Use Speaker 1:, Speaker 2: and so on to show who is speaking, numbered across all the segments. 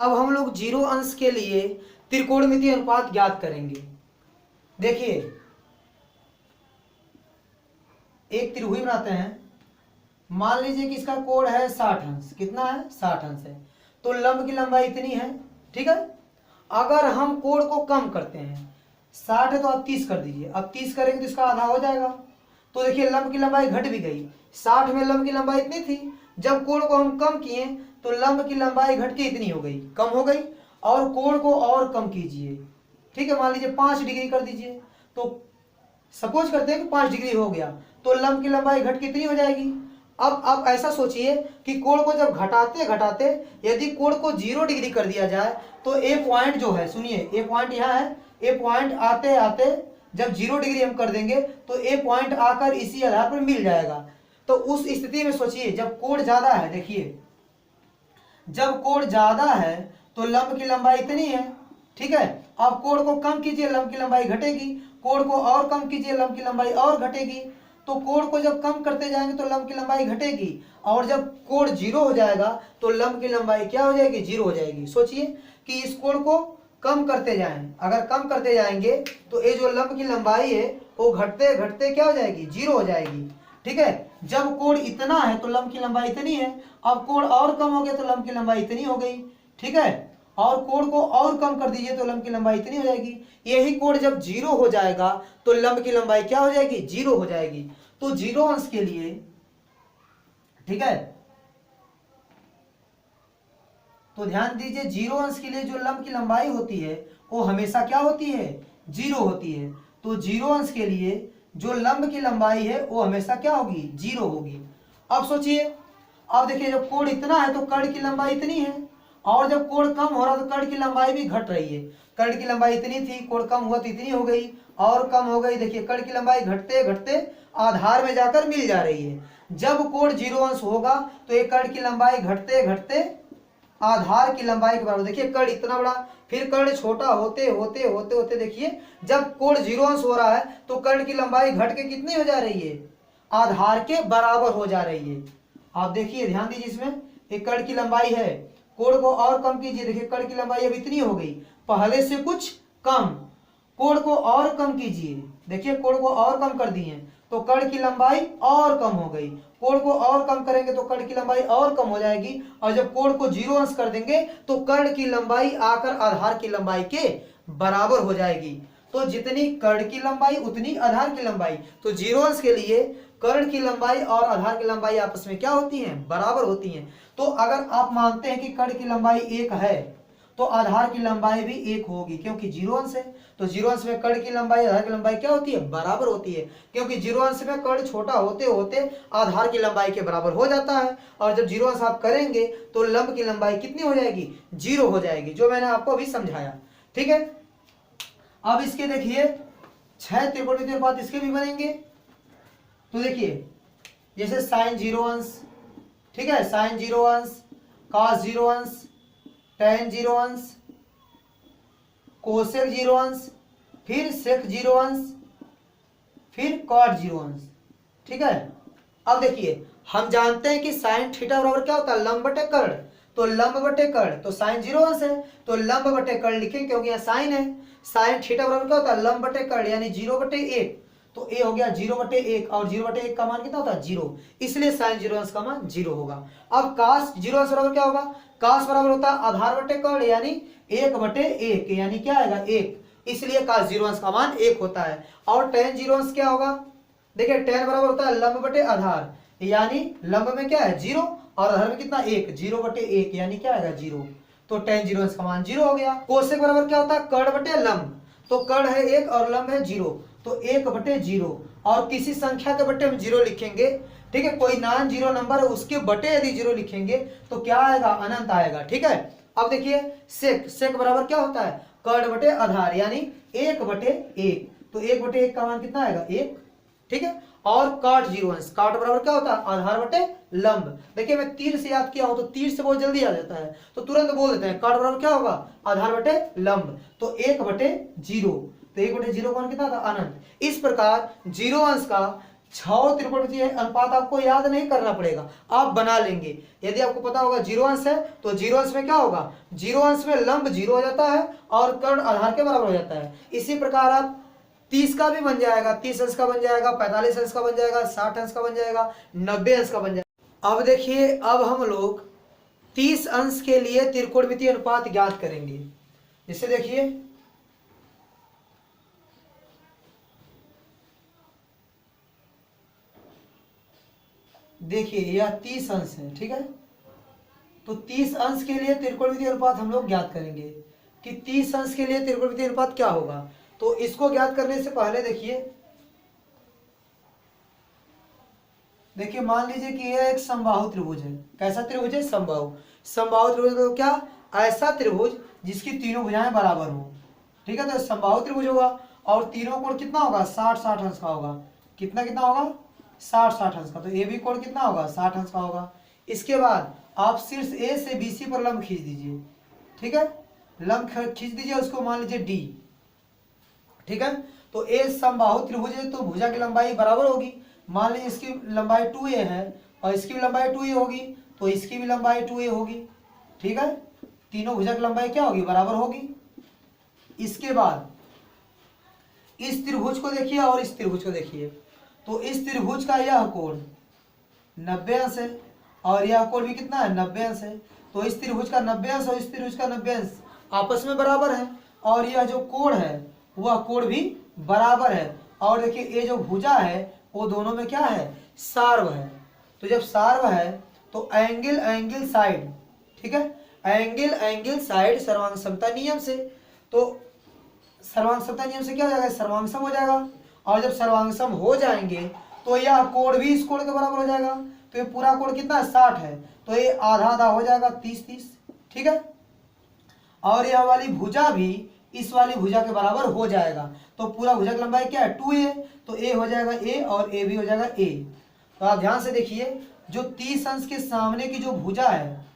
Speaker 1: अब हम लोग जीरो अंश के लिए त्रिकोणमितीय अनुपात ज्ञात करेंगे। देखिए, एक त्रिभुज बनाते हैं। मान लीजिए कि इसका कोण है 60 अंश। कितना है? 60 अंश है। तो लंब की लंबाई इतनी है। ठीक है। अगर हम कोण को कम करते हैं, 60 है तो आप 30 कर दीजिए। अब 30 करेंगे तो इसका आधा हो जाएगा। तो देखिए लंब की लंबाई घट भी गई। 60 में लंब की लंबाई इतनी थी, जब कोण को हम कम किए तो लंब की लंबाई घट के इतनी हो गई, कम हो गई। और कोण को और कम कीजिए। ठीक है, मान लीजिए 5 डिग्री कर दीजिए। तो सपोज करते हैं कि 5 डिग्री हो गया, तो लंब की लंबाई घट कितनी हो जाएगी। अब आप ऐसा सोचिए कि कोण को जब घटाते घटाते यदि कोण को 0 डिग्री कर दिया जाए तो ए पॉइंट जो है, सुनिए ए पॉइंट यहाँ है, ए पॉइंट आते आते जब 0 डिग्री हम कर देंगे तो ए पॉइंट आकर इसी आधार पर मिल जाएगा। तो उस स्थिति में सोचिए, जब कोण ज्यादा है, देखिए जब कोण ज्यादा है तो लंब की लंबाई इतनी है। ठीक है। अब कोण को कम कीजिए, लंब की लंबाई घटेगी। कोण को और कम कीजिए, लंब की लंबाई और घटेगी। तो कोण को जब कम करते जाएंगे तो लंब की लंबाई घटेगी, और जब कोण 0 हो जाएगा तो लंब की लंबाई क्या हो जाएगी? 0 हो जाएगी। सोचिए कि इस कोण को कम करते जाएं, अगर कम करते जाएंगे तो ये जो लंब की लंबाई है वो घटते घटते क्या हो जाएगी? 0 हो जाएगी। ठीक है। जब कोण इतना है तो लंब की लंबाई इतनी है। अब कोण और कम हो गया तो लंब की लंबाई इतनी हो गई। ठीक है। और कोण को और कम कर दीजिए तो लंब की लंबाई इतनी हो जाएगी। यही कोण जब 0 हो जाएगा तो लंब की लंबाई क्या हो जाएगी? 0 हो जाएगी। तो जीरो अंश के लिए, ठीक है, तो ध्यान दीजिए, जीरो अंश के लिए जो लंब की लंबाई होती है वो हमेशा क्या होती है? 0 होती है। तो जीरो अंश के लिए जो लंब की लंबाई है वो हमेशा क्या होगी? 0 होगी। अब सोचिए, अब देखिए जब कोण इतना है तो कर्ण की लंबाई इतनी है, और जब कोण कम हो रहा तो कर्ण की लंबाई भी घट रही है। कर्ण की लंबाई इतनी थी, कोण कम हुआ तो इतनी हो गई और कम हो गई। देखिए कर्ण की लंबाई घटते घटते आधार में जाकर मिल जा रही है। जब कोण 0 अंश होगा तो ये कर्ण की लंबाई घटते घटते आधार की लंबाई के बराबर। देखिए कर्ण इतना बड़ा, फिर कर्ण छोटा होते होते होते होते देखिए जब कोण 0 अंश हो रहा है तो कर्ण की लंबाई घट के कितनी हो जा रही है? आधार के बराबर हो जा रही है। आप देखिए, ध्यान दीजिए, इसमें एक कर्ण की लंबाई है, कोण को और कम कीजिए। देखिए कर्ण की लंबाई अब इतनी हो गई, पहले से कुछ कम। कोण को और कम कीजिए। देखिए कोण को और कम कर दिए तो कर्ण की लंबाई और कम हो गई। कोण को और कम करेंगे तो कर्ण की लंबाई और कम हो जाएगी, और जब कोण को 0 अंश कर देंगे तो कर्ण की लंबाई आकर आधार की लंबाई के बराबर हो जाएगी। तो जितनी कर्ण की लंबाई उतनी आधार की लंबाई। तो 0 अंश के लिए कर्ण की लंबाई और आधार की लंबाई आपस में क्या होती है? बराबर होती है। तो अगर आप मानते हैं कि कर्ण की लंबाई 1 है तो आधार की लंबाई भी 1 होगी, क्योंकि 0 अंश है। तो 0 अंश में कर्ण की लंबाई आधार की लंबाई क्या होती है? बराबर होती है, क्योंकि 0 अंश में कर्ण छोटा होते होते आधार की लंबाई के बराबर हो जाता है। और जब 0 अंश आप करेंगे तो लंब की लंबाई कितनी हो जाएगी? 0 हो जाएगी, जो मैंने आपको अभी समझाया। ठीक है। अब इसके देखिए 6 त्रिकोणमितीय अनुपात इसके भी बनेंगे। तो देखिए जैसे साइन 0 अंश, ठीक है, साइन 0 अंश, कॉस 0 अंश, tan 0 अंश, कोसेक 0 अंश, फिर सेक 0 अंश, फिर कॉट 0 अंश। ठीक है। अब देखिए हम जानते हैं कि साइन थीटा बराबर क्या होता है? लंब बटे कर्ण। तो लंब बटे कर्ण, तो साइन 0 अंश है तो लंब बटे कर्ण लिखेंगे, क्योंकि यहाँ साइन है। साइन थीटा बराबर क्या होता है? लंब बटे कर्ण, यानी 0/1। तो ए हो गया 0/1, और 0/1 का मान कितना होता है? 0। इसलिए साइन 0 अंश का मान 0 होगा। अब कास 0 अंश बराबर क्या होगा? कास बराबर होता है आधार बटे कर्ण, यानी 1/1, यानी क्या आएगा? 1। इसलिए कास 0 अंश का मान 1 होता है। और tan 0 अंश क्या होगा? देखिए tan बराबर होता है लंब बटे आधार, यानी लंब में क्या है? 0, और आधार में कितना? 1। 0/1 यानी क्या आएगा? 0। तो tan 0 अंश का मान 0 हो गया। कोसेक बराबर क्या होता है? कर्ण बटे लंब। तो कर्ण है 1 और लंब है 0, तो 1/0। और किसी संख्या के बटे हम 0 लिखेंगे, ठीक है, कोई नॉन जीरो नंबर है उसके बटे यदि 0 लिखेंगे तो क्या आएगा? अनंत आएगा। ठीक है। अब देखिए सेक, सेक बराबर क्या होता है? कर्ण बटे आधार, यानी 1/1। तो 1/1 का मान कितना आएगा? 1। ठीक है। और काट 0 अंश, काट बराबर क्या होता है? आधार बटे लंब। देखिए मैं तीर से याद किया हूं तो तीर से बहुत जल्दी आ जाता है, तो तुरंत बोल देते हैं। काट बराबर क्या होगा? आधार बटे लंब। तो 1/0, तो 1/0 का मान कितना था? अनंत। इस प्रकार 0 अंश का छह त्रिकोणमितीय अनुपात आपको याद नहीं करना पड़ेगा, आप बना लेंगे। यदि आपको पता होगा 0 अंश है तो 0 अंश में क्या होगा, 0 अंश में लंब 0 हो जाता है और कर्ण आधार के बराबर हो जाता है। इसी प्रकार आप 30 का भी बन जाएगा, 30 अंश का बन जाएगा, 45 अंश का बन जाएगा, 60 अंश का बन जाएगा, 90 अंश का बन जाएगा। अब देखिए, अब हम लोग 30 अंश के लिए त्रिकोणमितीय अनुपात ज्ञात करेंगे। जैसे देखिए यह 30 अंश है, ठीक है। तो 30 अंश के लिए त्रिकोणमितीय अनुपात हम लोग ज्ञात करेंगे कि 30 अंश के लिए त्रिकोणमितीय अनुपात क्या होगा। तो इसको ज्ञात करने से पहले देखिए मान लीजिए कि यह एक समबाहु त्रिभुज है। कैसा त्रिभुज है, समबाहु। समबाहु त्रिभुज तो क्या, ऐसा त्रिभुज जिसकी तीनों भुजाएं बराबर हो, ठीक है। तो समबाहु त्रिभुज होगा और तीनों कोण कितना होगा, 60-60 अंश का होगा। कितना कितना होगा, 60-60 अंश का। तो ए बी कोण कितना होगा, 60 अंश का होगा। इसके बाद आप शीर्ष ए से बीसी पर लंब खींच दीजिए, ठीक है। लंब खींच दीजिए, उसको मान लीजिए डी, ठीक है। तो ए समबाहु त्रिभुज है तो भुजा की लंबाई बराबर होगी। मान लीजिए इसकी लंबाई 2a है और इसकी भी लंबाई 2a होगी, तो इसकी भी लंबाई 2a होगी, ठीक है। तीनों भुजा की लंबाई क्या होगी, बराबर होगी। इसके बाद इस त्रिभुज को देखिए और इस त्रिभुज को देखिए। तो इस त्रिभुज का यह कोण 90 अंश है और यह कोण भी कितना है, 90 अंश है। तो इस त्रिभुज का 90 अंश और इस त्रिभुज का 90 अंश आपस में बराबर है और यह जो कोण है वह कोण भी बराबर है। और देखिए ये जो भुजा है वो दोनों में क्या है, सार्व है। तो जब सार्व है तो एंगल एंगल साइड, ठीक है, एंगल एंगल साइड सर्वांग समता नियम से, तो सर्वांग समता नियम से क्या हो जाएगा, सर्वांगसम हो जाएगा। और जब सर्वांगसम हो जाएंगे तो यह कोण भी इस कोण के बराबर हो जाएगा। तो ये पूरा कोण कितना है, 60 है, तो ये आधा आधा हो जाएगा, 30-30, ठीक है। और यह वाली भुजा भी इस वाली भुजा के बराबर हो जाएगा। तो पूरा भुजा की लंबाई क्या है, 2a, तो a हो जाएगा a और a भी हो जाएगा a। तो आप ध्यान से देखिए, जो 30 अंश के सामने की जो भुजा है,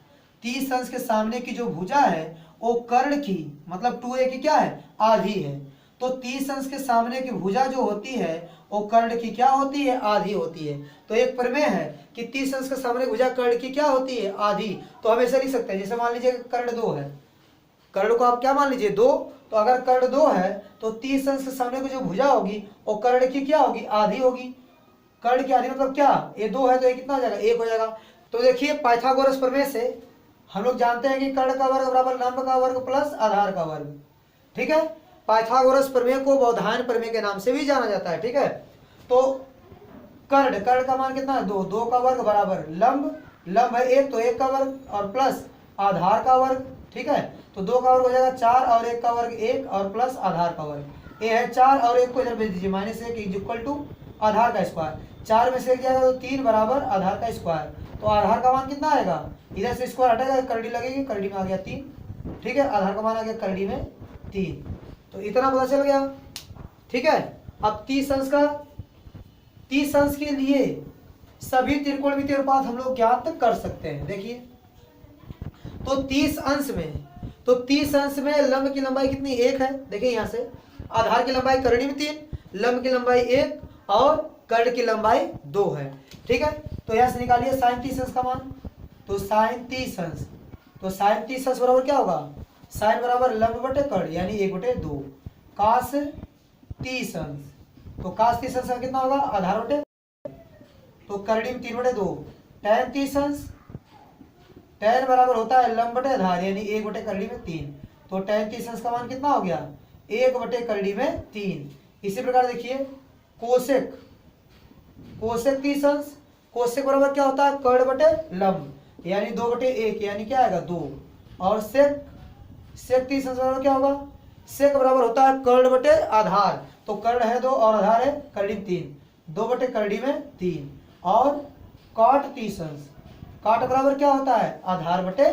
Speaker 1: 30 अंश के सामने की जो भुजा है वो कर्ण की मतलब 2a की क्या है, आधी है। तो 30 अंश के सामने की भुजा जो होती है वो कर्ण की क्या होती है, आधी होती है। तो एक प्रमेय है कि 30 अंश के सामने भुजा कर्ण की क्या होती है, आधी। तो हम ऐसे लिख सकते हैं, जैसे मान लीजिए कर्ण 2 है, कर्ण को आप क्या मान लीजिए 2। तो अगर कर्ण 2 है तो 30 अंश के सामने की जो भुजा होगी वो कर्ण की क्या होगी, आधी होगी। कर्ण की आधी मतलब क्या, ये 2 है तो ये कितना हो जाएगा, 1 हो जाएगा। तो देखिए पाइथागोरस प्रमेय से हम लोग जानते हैं कि कर्ण का वर्ग बराबर लंब का वर्ग प्लस आधार का वर्ग, ठीक है। पाइथागोरस प्रमेय को बौधायन प्रमेय के नाम से भी जाना जाता है, ठीक है। तो कर्ण का मान कितना है, 2, 2 का वर्ग बराबर लंब है 1 तो 1 का वर्ग और प्लस आधार का वर्ग, ठीक है। तो 2 का वर्ग हो जाएगा 4 और 1 का वर्ग 1 और प्लस आधार का वर्ग। ये है 4 और 1 को इधर भेज दीजिए, -1 इज इक्वल टू आधार का स्क्वायर। 4 में से 1 जाएगा तो 3 बराबर आधार का स्क्वायर। तो आधार का मान कितना आएगा, इधर से स्क्वायर हटेगा, करड़ी लगेगी, करड़ी में आ गया 3, ठीक है। आधार का मान आ गया करड़ी में 3। तो इतना पता चल गया, ठीक है। अब 30 अंश के लिए सभी त्रिकोणमितीय अनुपात हम लोग ज्ञात कर सकते हैं। देखिए तो 30 अंश में लंब की लंबाई कितनी, 1 है। देखिए यहाँ से आधार की लंबाई करड़ी में 3, लंब की लंबाई 1 और कर्ण की लंबाई 2 है, ठीक है। तो यहाँ से निकालिए sin 30 अंश का मान। तो sin 30 अंश बराबर क्या होगा, sin बराबर लंब बटे कर्ण यानी 1/2 cos 30 अंश। तो cos 30 अंश का कितना होगा, आधार बटे, तो करड़ी में 3/2 tan 30 अंश, tan बराबर होता है लंब बटे आधार यानी 1 करड़ी में 3। तो tan 30 अंश का मान कितना हो गया, 1 करड़ी में 3। इसी प्रकार देखिए कोसेक 30 अंश, कोसेक बराबर क्या होता है, कर्ण बटे लंब यानी 2/1 यानी क्या आएगा 2। और सेक 30 अंश बराबर क्या होगा, सेक बराबर होता है कर्ण बटे आधार। तो कर्ण है 2 और आधार है करड़ी में 3, 2/करड़ी में 3। और काट 30 अंश, काट बराबर क्या होता है, आधार बटे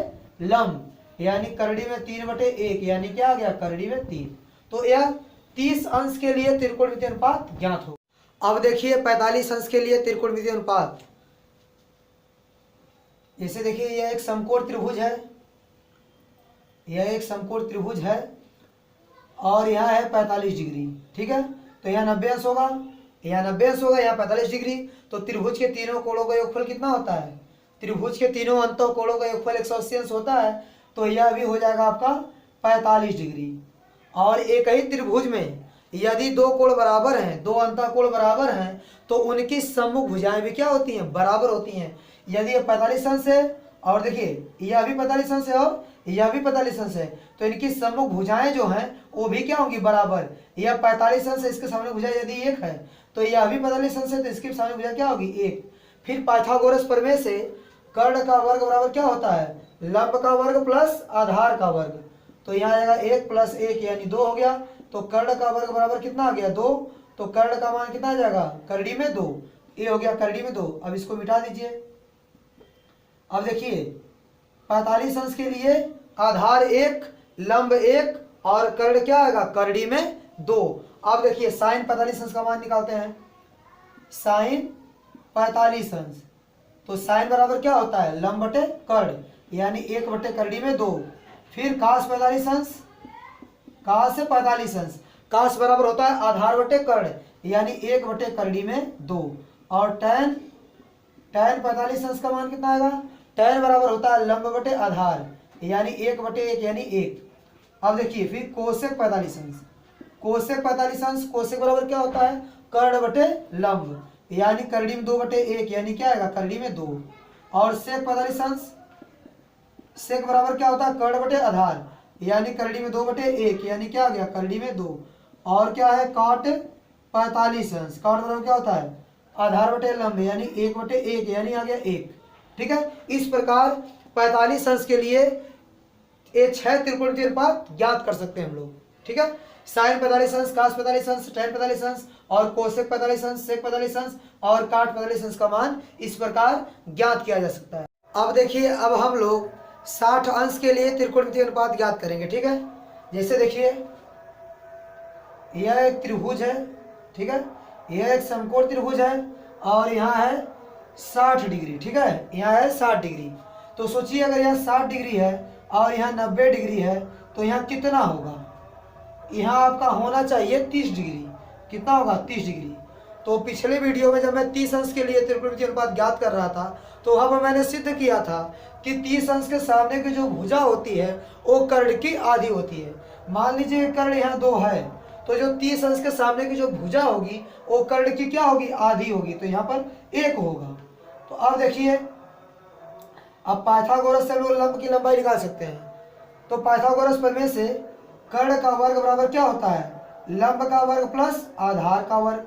Speaker 1: लंब यानी करड़ी में 3/1 यानी क्या आ गया, करड़ी में 3। तो यह 30 अंश के लिए त्रिकोणमितीय अनुपात ज्ञात हो। अब देखिए 45 अंश के लिए त्रिकोणमितीय अनुपात। जैसे देखिए यह एक समकोण त्रिभुज है, यह एक समकोण त्रिभुज है और यह है 45 डिग्री, ठीक है। तो यह 90 अंश होगा, यहाँ 90 अंश होगा, यहाँ 45 डिग्री। तो त्रिभुज के तीनों कोणों का योगफल कितना होता है? त्रिभुज के तीनों अंतों कोणों का योगफल 180 अंश होता है। तो यह भी हो जाएगा आपका 45 डिग्री। और एक ही त्रिभुज में यदि दो कोण बराबर हैं, दो अंतः कोण बराबर हैं, तो उनकी सम्मुख भुजाएं भी क्या होती हैं? बराबर होती हैं। यदि ये 45 अंश है और देखिए यह भी 45 अंश है और यह भी 45 अंश है, तो इनकी सम्मुख भुजाएं जो हैं वो भी क्या होंगी? बराबर। यह 45 अंश है, इसके सामने भुजा यदि 1 है, तो यह भी 45 अंश है, तो इसके सामने भुजा क्या होगी? 1। फिर पाइथागोरस प्रमेय से कर्ण का वर्ग बराबर क्या होता है? लंब का वर्ग प्लस आधार का वर्ग। तो यहाँ आएगा 1 + 1 यानी 2 हो गया। तो कर्ण का वर्ग बराबर कितना आ गया? 2। तो कर्ण का मान कितना आ जाएगा? करड़ी में 2। ये हो गया करड़ी में 2। अब इसको मिटा दीजिए। अब देखिए 45 अंश के लिए आधार 1, लंब 1 और कर्ण क्या आएगा? करड़ी में 2। अब देखिए साइन 45 अंश का मान निकालते हैं। साइन 45 अंश, तो साइन बराबर क्या होता है? लंब बटे कर्ण यानी 1 बटे करड़ी में 2। फिर काश 45 अंश, काश 45 अंश, काश बराबर होता है आधार बटे कर्ण यानी 1 बटे करड़ी में 2। और टैन 45 अंश का मान कितना आएगा? टैन बराबर होता है लंब बटे आधार यानी 1 बटे 1 यानी 1। अब देखिए फिर कोसेक 45 अंश, कोसेक 45 अंश, कोसेक बराबर क्या होता है? कर्ण बटे लंब यानी करड़ी में 2 बटे 1 यानी क्या आएगा? करड़ी में 2। और सेक 45 अंश, सेक बराबर क्या होता है? कर्ण बटे आधार यानी करड़ी में 2 बटे 1 यानी क्या आ गया? करड़ी में 2। और क्या है? काट 45 अंश, काट बराबर क्या होता है? आधार बटे लंब यानी 1 बटे 1 यानी आ गया 1। ठीक है, इस प्रकार 45 अंश के लिए ये 6 त्रिकोणमितीय अनुपात ज्ञात कर सकते हैं हम लोग। ठीक है, साइन 45 अंश, कास 45 अंश, टैन 45 अंश और कोसेक 45 अंश, सेक 45 अंश और काट 45 अंश का मान इस प्रकार ज्ञात किया जा सकता है। अब देखिए अब हम लोग 60 अंश के लिए त्रिकोणमितीय अनुपात ज्ञात करेंगे। ठीक है, जैसे देखिए यह एक त्रिभुज है। ठीक है, यह एक समकोण त्रिभुज है और यहाँ है 60 डिग्री। ठीक है, यहाँ है 60 डिग्री। तो सोचिए अगर यहाँ 60 डिग्री है और यहाँ 90 डिग्री है तो यहाँ कितना होगा? यहाँ आपका होना चाहिए 30 डिग्री। कितना होगा? 30 डिग्री। तो पिछले वीडियो में जब मैं 30 अंश के लिए त्रिकोणमितीय अनुपात ज्ञात कर रहा था तो वहाँ पर मैंने सिद्ध किया था कि 30 अंश के सामने की जो भुजा होती है वो कर्ण की आधी होती है। मान लीजिए कर्ण यहाँ 2 है तो जो 30 अंश के सामने की जो भुजा होगी वो कर्ण की क्या होगी? आधी होगी। तो यहाँ पर 1 होगा। तो अब देखिए अब पाइथागोरस से हम लोग लंब की लंबाई निकाल सकते हैं। तो पाइथागोरस प्रमेय से कर्ण का वर्ग बराबर क्या होता है? लंब का वर्ग प्लस आधार का वर्ग।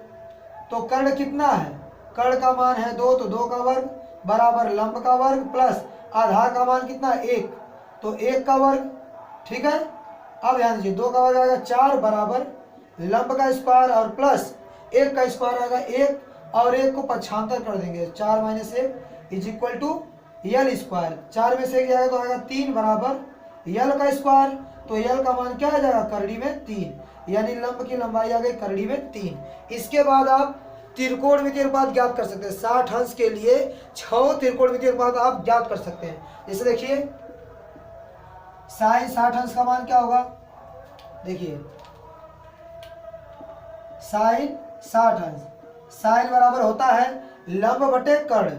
Speaker 1: तो कर्ण कितना है? कर्ण का मान है 2, तो 2 का वर्ग बराबर लंब का वर्ग प्लस आधार का मान कितना है? 1, तो 1 का वर्ग। ठीक है, अब ध्यान दीजिए 2 का वर्ग आएगा 4 बराबर लंब का स्क्वायर और प्लस 1 का स्क्वायर आएगा 1 और 1 को पक्षांतर कर देंगे। 4 - 1 is equal to L square. 4 में से 1 जाएगा तो आएगा 3 बराबर यल का स्क्वायर। तो यल का मान क्या आ जाएगा? करड़ी में 3 यानी लंब की लंबाई आ गई करड़ी में 3। इसके बाद आप त्रिकोणमितीय अनुपात ज्ञात कर सकते हैं। 60 अंश के लिए 6 त्रिकोणमितीय अनुपात आप ज्ञात कर सकते हैं। जैसे देखिए साइन 60 अंश का मान क्या होगा? देखिए साइन 60 अंश, साइन बराबर होता है लंब बटे कर्ण।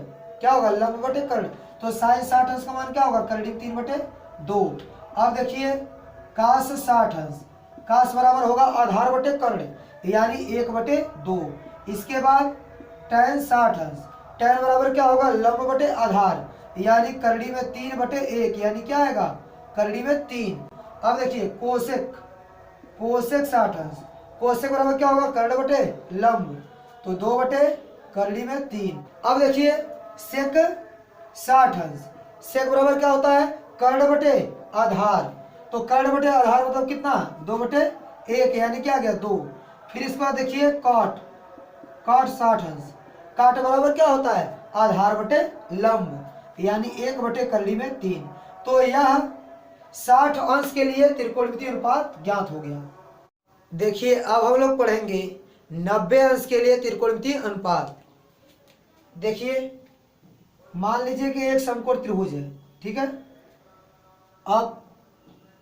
Speaker 1: क्या होगा? लंब बटे कर्ण। तो साइन 60 अंश का मान क्या होगा? करड़ी 3 बटे 2। अब देखिए काश 60 अंश, काश बराबर होगा आधार बटे कर्ण यानी 1 बटे 2। इसके बाद टैन 60 अंश, टैन बराबर क्या होगा? लंब बटे आधार यानी करड़ी में 3 बटे 1 यानी क्या आएगा? करड़ी में 3। अब देखिए कोसेक, कोसेक 60 अंश, कोसेक बराबर क्या होगा? कर्ण बटे लंब, तो 2 बटे करड़ी में 3। अब देखिए सेक 60 अंश, सेक बराबर क्या होता है? कर्ण बटे आधार, तो कर्ण बटे आधार मतलब कितना? 2 बटे 1 यानी क्या आ गया? 2। फिर इसके बाद देखिए काट, काट 60 अंश, काट बराबर क्या होता है? आधार बटे लंब यानी 1 बटे करड़ी में 3। तो यह 60 अंश के लिए त्रिकोणमितीय अनुपात ज्ञात हो गया। देखिए अब हम लोग पढ़ेंगे 90 अंश के लिए त्रिकोणमितीय अनुपात। देखिए मान लीजिए कि एक समकोण त्रिभुज है। ठीक है, अब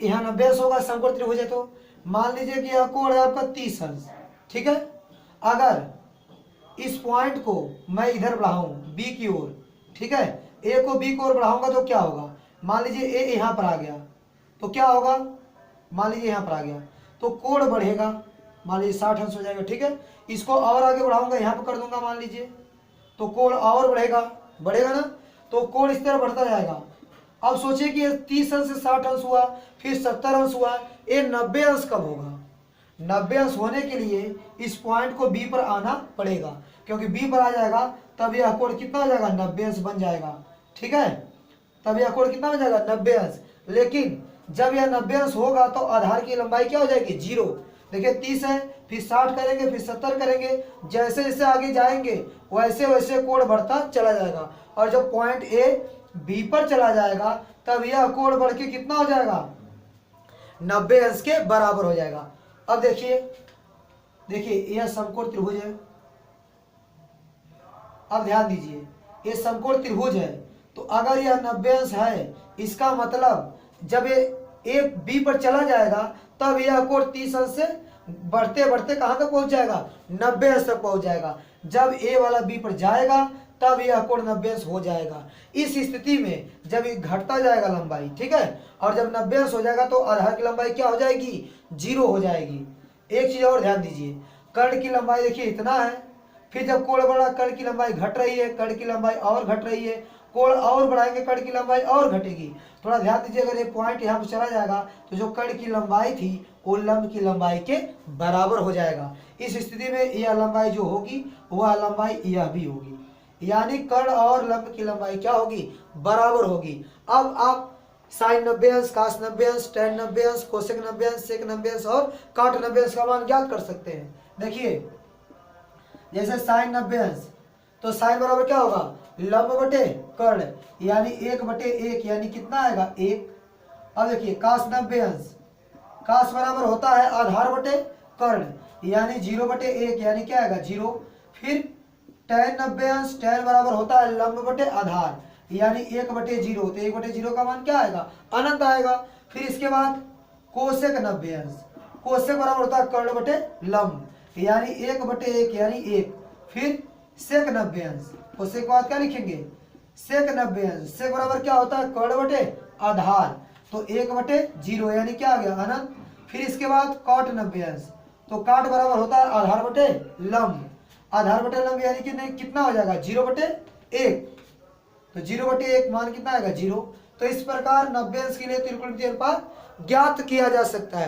Speaker 1: यहाँ 90 अंश होगा, समकोण त्रिभुज है। तो मान लीजिए कि यह कोण है आपका 30 अंश। ठीक है, अगर इस पॉइंट को मैं इधर बढ़ाऊं बी की ओर, ठीक है, ए को बी की ओर बढ़ाऊंगा तो क्या होगा, मान लीजिए ए यहाँ पर आ गया तो क्या होगा, मान लीजिए यहाँ पर आ गया तो कोण बढ़ेगा, मान लीजिए 60 अंश हो जाएगा, ठीक है। इसको और आगे बढ़ाऊंगा, यहाँ पर कर दूंगा मान लीजिए, तो कोण और बढ़ेगा, बढ़ेगा ना, तो कोण इस तरह बढ़ता जाएगा। अब सोचिए कि 30 अंश से 60 अंश हुआ, फिर 70 अंश हुआ, ये 90 अंश कब होगा। 90 अंश होने के लिए इस पॉइंट को बी पर आना पड़ेगा, क्योंकि बी पर आ जाएगा तब यह कोण कितना हो जाएगा, 90 अंश बन जाएगा, ठीक है। तब यह कोण कितना हो जाएगा, 90 अंश। लेकिन जब यह 90 अंश होगा तो आधार की लंबाई क्या हो जाएगी, 0। देखिए 30 है, फिर 60 करेंगे, फिर 70 करेंगे, जैसे जैसे आगे जाएंगे वैसे वैसे कोण बढ़ता चला जाएगा, और जब पॉइंट ए बी पर चला जाएगा तब यह कोण बढ़ के कितना हो जाएगा, 90 अंश के बराबर हो जाएगा। अब देखिए, देखिए यह समकोण त्रिभुज है, अब ध्यान दीजिए ये समकोण त्रिभुज है, तो अगर यह 90 अंश है, इसका मतलब जब ये ए बी पर चला जाएगा तब यह कोण 30 अंश से बढ़ते बढ़ते कहाँ तक पहुंच जाएगा, 90 अंश तक पहुंच जाएगा। जब ए वाला बी पर जाएगा तब यह कोण 90 अंश हो जाएगा। इस स्थिति में जब ये घटता जाएगा लंबाई, ठीक है, और जब 90 अंश हो जाएगा तो आधार की लंबाई क्या हो जाएगी, 0 हो जाएगी। एक चीज और ध्यान दीजिए, कर्ण की लंबाई देखिए इतना है, फिर जब कोण बढ़ा कर्ण की लंबाई घट रही है, कर्ण की लंबाई और घट रही है, कोण और बढ़ाएंगे कर्ण की लंबाई और घटेगी। थोड़ा ध्यान दीजिए, अगर ये पॉइंट यहाँ पर चला जाएगा तो जो कर्ण की लंबाई थी वो लंब की लंबाई के बराबर हो जाएगा। इस स्थिति में यह लंबाई जो होगी वह लंबाई यह भी होगी, यानी कर्ण और लंब की लंबाई क्या होगी, बराबर होगी। अब आप साइन 90 अंश, कास 90 अंश, टेन 90 अंश, कोसेक 90 अंश, सेक 90 अंश और काट 90 अंश का मान ज्ञात कर सकते हैं। देखिए जैसे साइन 90 अंश, तो साइन बराबर क्या होगा, लंब बटे कर्ण, यानी 1/1, यानी कितना आएगा, 1। अब देखिए कास 90 अंश, कास बराबर होता है आधार बटे कर्ण, यानी 0/1, यानी क्या आएगा, 0। फिर tan 90 अंश, tan बराबर होता है लंब बटे आधार, यानी 1/0, तो 1/0 का मान क्या आएगा, अनंत आएगा। फिर इसके बाद कोसेक 90 अंश, कोसेक बराबर होता है कर्ण बटे लंब, यानी 1/1, यानी 1। फिर सेक 90 अंश, कोसेक के बाद क्या लिखेंगे, सेक 90 अंश, सेक बराबर क्या होता है, कर्ण बटे आधार, तो 1/0, यानी क्या आ गया, अनंत। फिर इसके बाद काट 90 अंश, तो काट बराबर होता है आधार बटे लंब, आधार बटे लंब, यानी कि नहीं कितना हो जाएगा, 0/1, तो 0/1 मान कितना आएगा, 0। तो इस प्रकार 90 अंश के लिए त्रिकोणमितीय अनुपात ज्ञात किया जा सकता है।